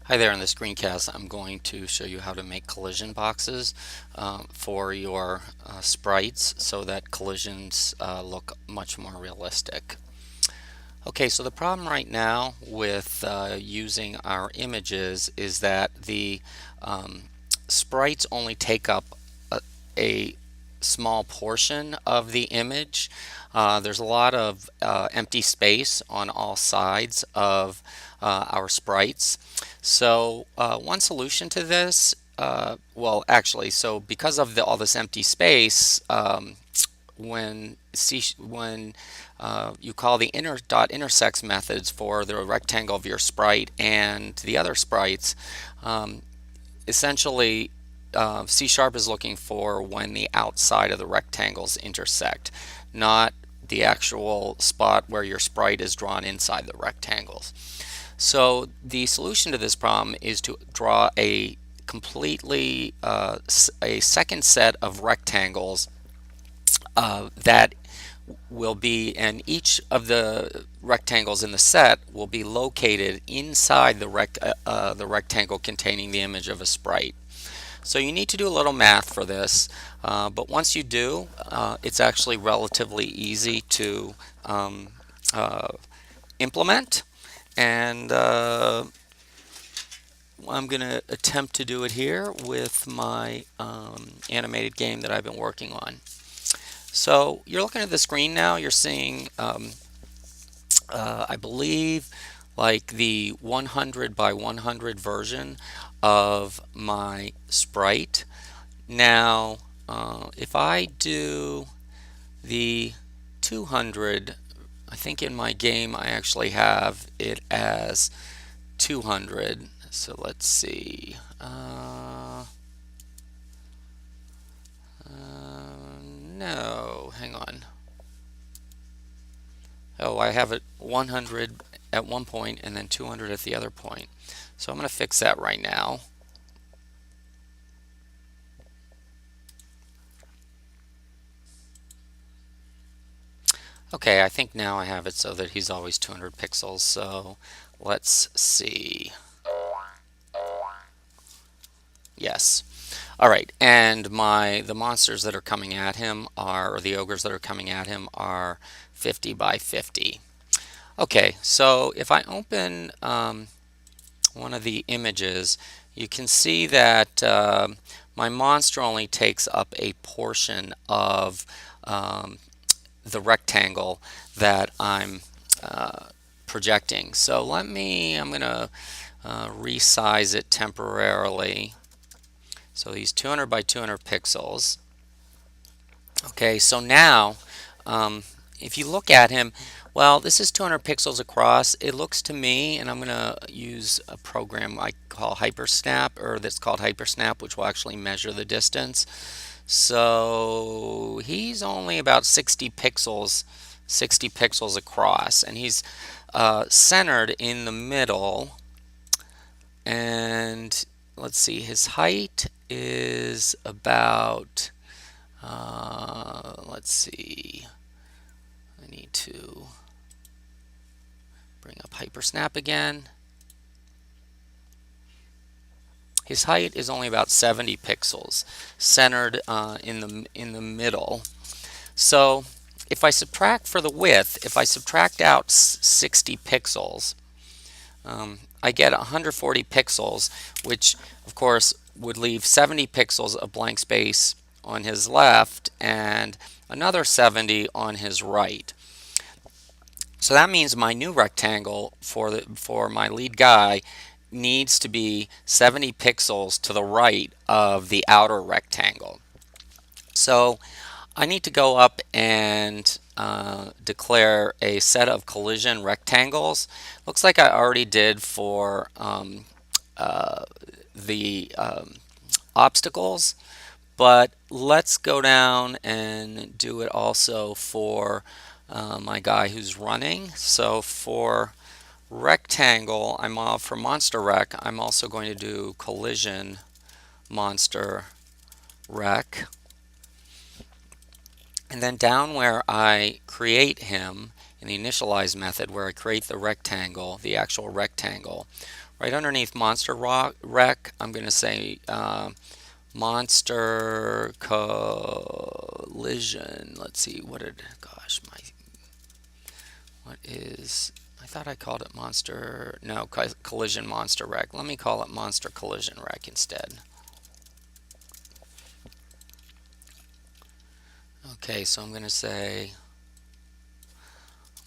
Hi there, in this screencast I'm going to show you how to make collision boxes for your sprites so that collisions look much more realistic. Okay, so the problem right now with using our images is that the sprites only take up a small portion of the image. There's a lot of empty space on all sides of our sprites. So one solution to this, well actually, so because of all this empty space, when you call the intersects methods for the rectangle of your sprite and the other sprites, essentially C# is looking for when the outside of the rectangles intersect, not the actual spot where your sprite is drawn inside the rectangles. So the solution to this problem is to draw a completely a second set of rectangles that will be, and each of the rectangles in the set will be located inside the rectangle containing the image of a sprite. So you need to do a little math for this, but once you do, it's actually relatively easy to uh, implement, and I'm going to attempt to do it here with my animated game that I've been working on. So you're looking at the screen now, you're seeing I believe like the 100 by 100 version of my sprite. Now if I do the 200, I think in my game I actually have it as 200. So let's see. No, hang on. Oh, I have it 100 at one point and then 200 at the other point. So I'm going to fix that right now. Okay, I think now I have it so that he's always 200 pixels. So let's see. Yes. All right, and the monsters that are coming at him are, or the ogres that are coming at him are 50 by 50. Okay, so if I open one of the images, you can see that my monster only takes up a portion of the rectangle that I'm projecting. So I'm going to resize it temporarily. So these 200 by 200 pixels. Okay, so now if you look at him, well, this is 200 pixels across. It looks to me, and I'm going to use a program I call HyperSnap, or that's called HyperSnap, which will actually measure the distance. So he's only about 60 pixels across, and he's centered in the middle. And let's see, his height is about, let's see, I need to bring up HyperSnap again. His height is only about 70 pixels, centered in the middle. So if I subtract for the width, if I subtract out 60 pixels, I get 140 pixels, which of course would leave 70 pixels of blank space on his left and another 70 on his right. So that means my new rectangle for my lead guy needs to be 70 pixels to the right of the outer rectangle. So I need to go up and declare a set of collision rectangles. Looks like I already did for the obstacles, but let's go down and do it also for my guy who's running. So for rectangle, for monster rec, I'm also going to do collision monster rec. And then down where I create him in the initialize method, where I create the rectangle, the actual rectangle, right underneath monster rec, I'm going to say monster collision. Let's see, gosh, what is, I thought I called it monster, no, collision monster rec. Let me call it monster collision rec instead. Okay, so I'm going to say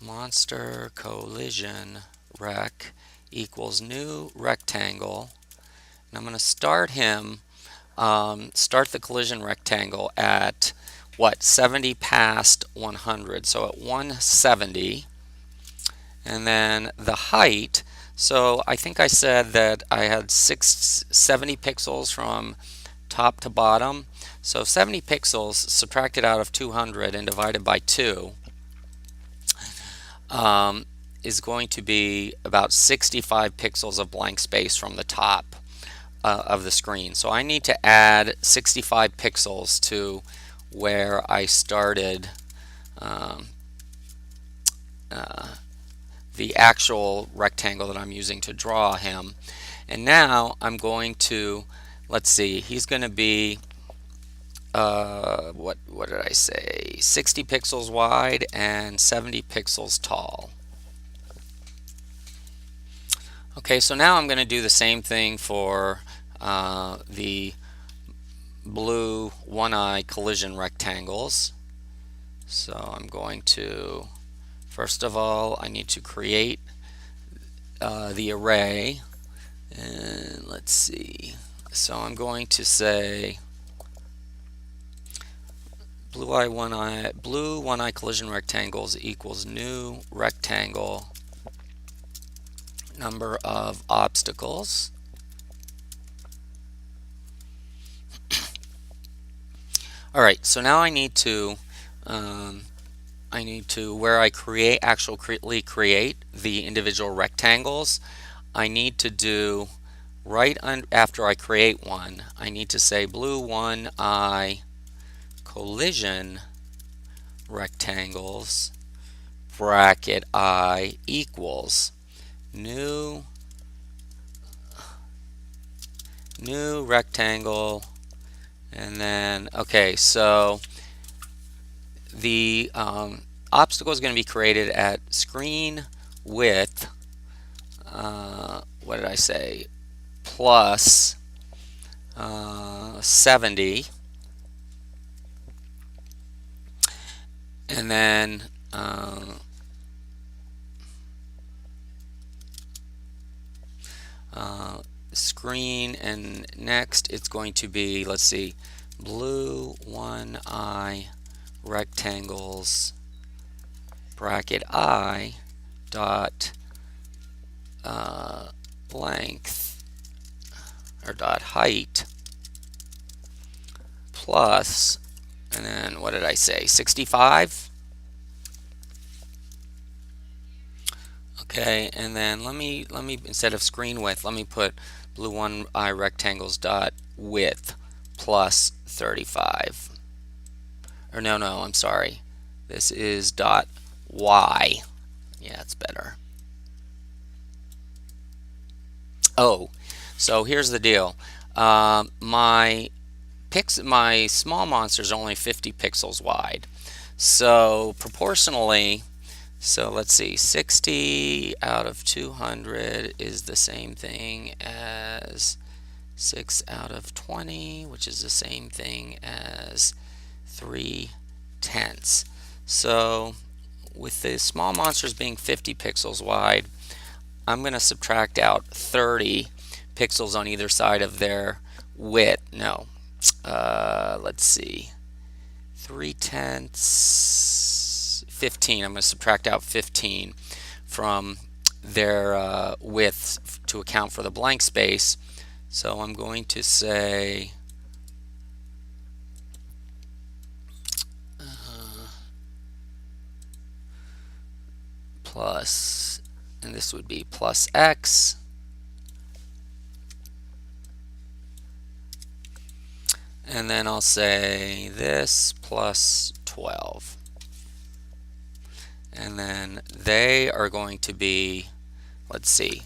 monster collision rec equals new rectangle. And I'm going to start him, start the collision rectangle at what, 70 past 100, so at 170. And then the height, so I think I said that I had 70 pixels from top to bottom. So 70 pixels subtracted out of 200 and divided by 2 is going to be about 65 pixels of blank space from the top of the screen. So I need to add 65 pixels to where I started the actual rectangle that I'm using to draw him. And now I'm going to, let's see, he's going to be what did I say, 60 pixels wide and 70 pixels tall. Okay, so now I'm going to do the same thing for the blue one-eye collision rectangles. So I'm going to, first of all, I need to create the array, and let's see, so I'm going to say blue one-eye collision rectangles equals new rectangle number of obstacles. All right, so now I need to where I actually create the individual rectangles, I need to do after I create one, I need to say blue one-eye collision rectangles bracket I equals new rectangle, and then okay, so the obstacle is going to be created at screen width, what did I say, plus 70, and then screen, and next it's going to be, let's see, blue one-eye rectangles bracket I dot length or dot height plus, and then what did I say, 65. Okay, and then let me instead of screen width, let me put blue one-eye rectangles dot width plus 35. Or no, I'm sorry. This is dot y. Yeah, it's better. Oh, so here's the deal. My small monster is only 50 pixels wide. So proportionally, so let's see, 60 out of 200 is the same thing as 6 out of 20, which is the same thing as 3/10. So with the small monsters being 50 pixels wide, I'm going to subtract out 30 pixels on either side of their width. No, let's see, 3/10, 15. I'm going to subtract out 15 from their width to account for the blank space. So I'm going to say plus, and this would be plus x, and then I'll say this plus 12, and then they are going to be, let's see,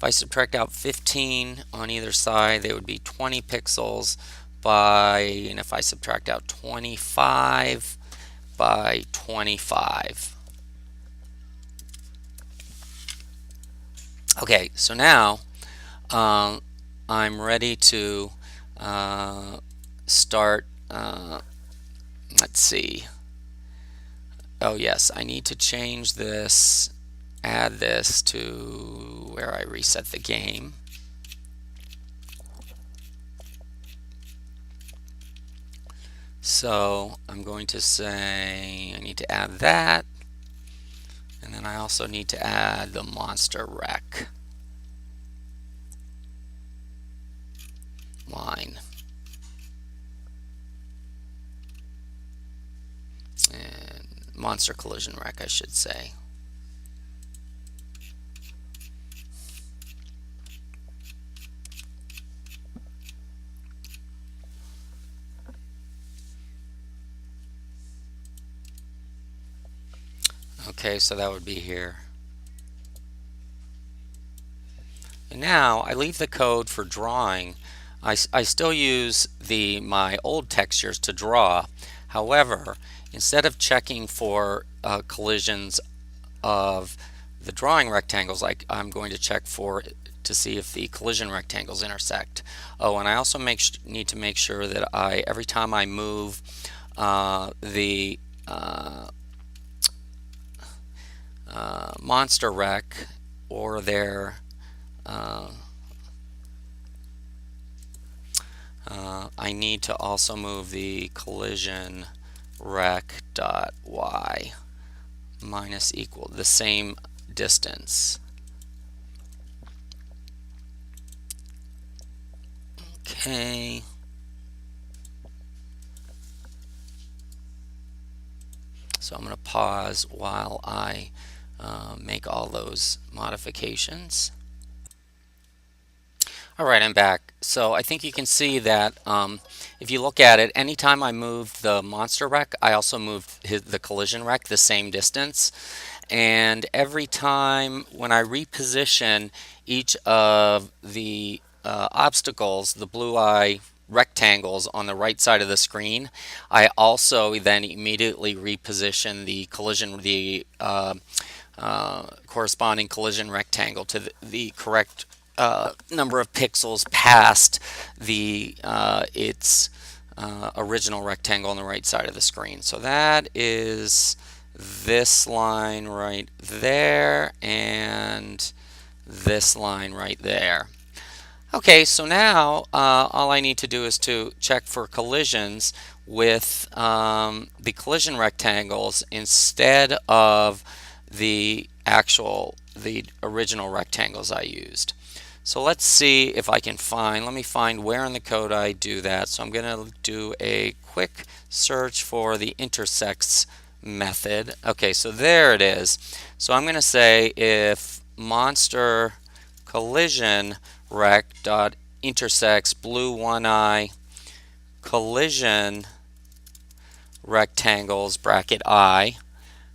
If I subtract out 15 on either side, they would be 20 pixels by, and if I subtract out 25 by 25. Okay, so now I'm ready to start. Let's see. Oh yes, I need to change this, add this to where I reset the game. So I'm going to say I need to add that, and then I also need to add the monster wreck line. And monster collision wreck, I should say. Okay, so that would be here. And now I leave the code for drawing. I still use my old textures to draw. However, instead of checking for collisions of the drawing rectangles, I'm going to check to see if the collision rectangles intersect. Oh, and I also need to make sure that every time I move the monster wreck or their I need to also move the collision rec dot y minus equal the same distance. Okay. So I'm going to pause while I make all those modifications. Alright, I'm back. So I think you can see that if you look at it, anytime I moved the monster wreck, I also moved the collision wreck the same distance. And every time when I reposition each of the obstacles, the blue eye rectangles on the right side of the screen, I also then immediately reposition the corresponding collision rectangle to the correct number of pixels past its original rectangle on the right side of the screen. So that is this line right there and this line right there. Okay, so now all I need to do is to check for collisions with the collision rectangles instead of the original rectangles I used. So let's see if I can let me find where in the code I do that. So I'm going to do a quick search for the intersects method. Okay, so there it is. So I'm going to say if monster collision rec dot intersects blue one eye collision rectangles bracket I,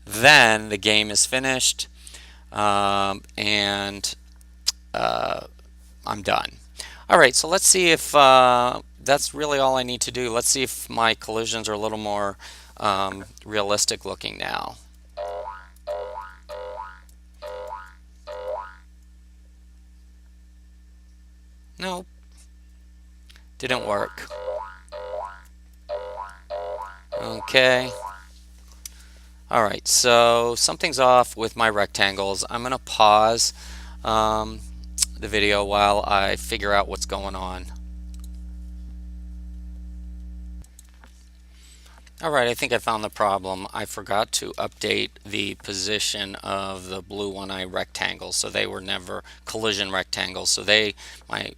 then the game is finished and I'm done. Alright, so let's see if that's really all I need to do. Let's see if my collisions are a little more realistic looking now. Nope, didn't work. Okay. Alright, so something's off with my rectangles. I'm going to pause the video while I figure out what's going on. Alright, I think I found the problem. I forgot to update the position of the blue one-eye rectangles, so they were never collision rectangles, so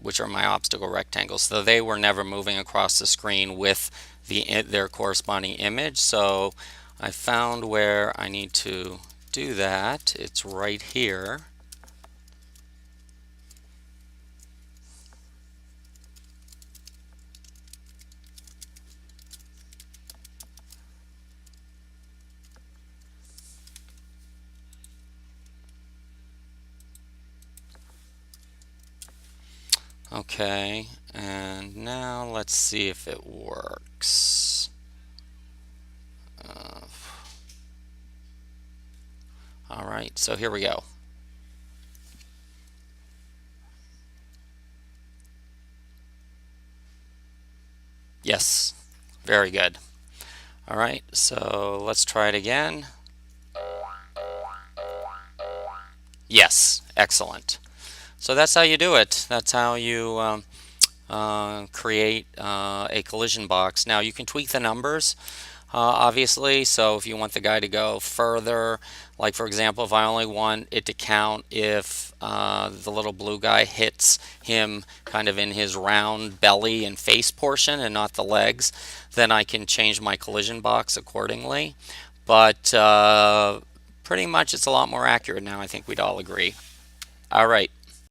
which are my obstacle rectangles, so they were never moving across the screen with their corresponding image. So I found where I need to do that. It's right here. Okay, and now let's see if it works. Uh, all right, so here we go. Yes, very good. All right, so let's try it again. Yes, excellent. So that's how you do it. That's how you create a collision box. Now you can tweak the numbers, obviously. So if you want the guy to go further, like for example, if I only want it to count if the little blue guy hits him kind of in his round belly and face portion and not the legs, then I can change my collision box accordingly. But pretty much it's a lot more accurate now, I think we'd all agree. All right.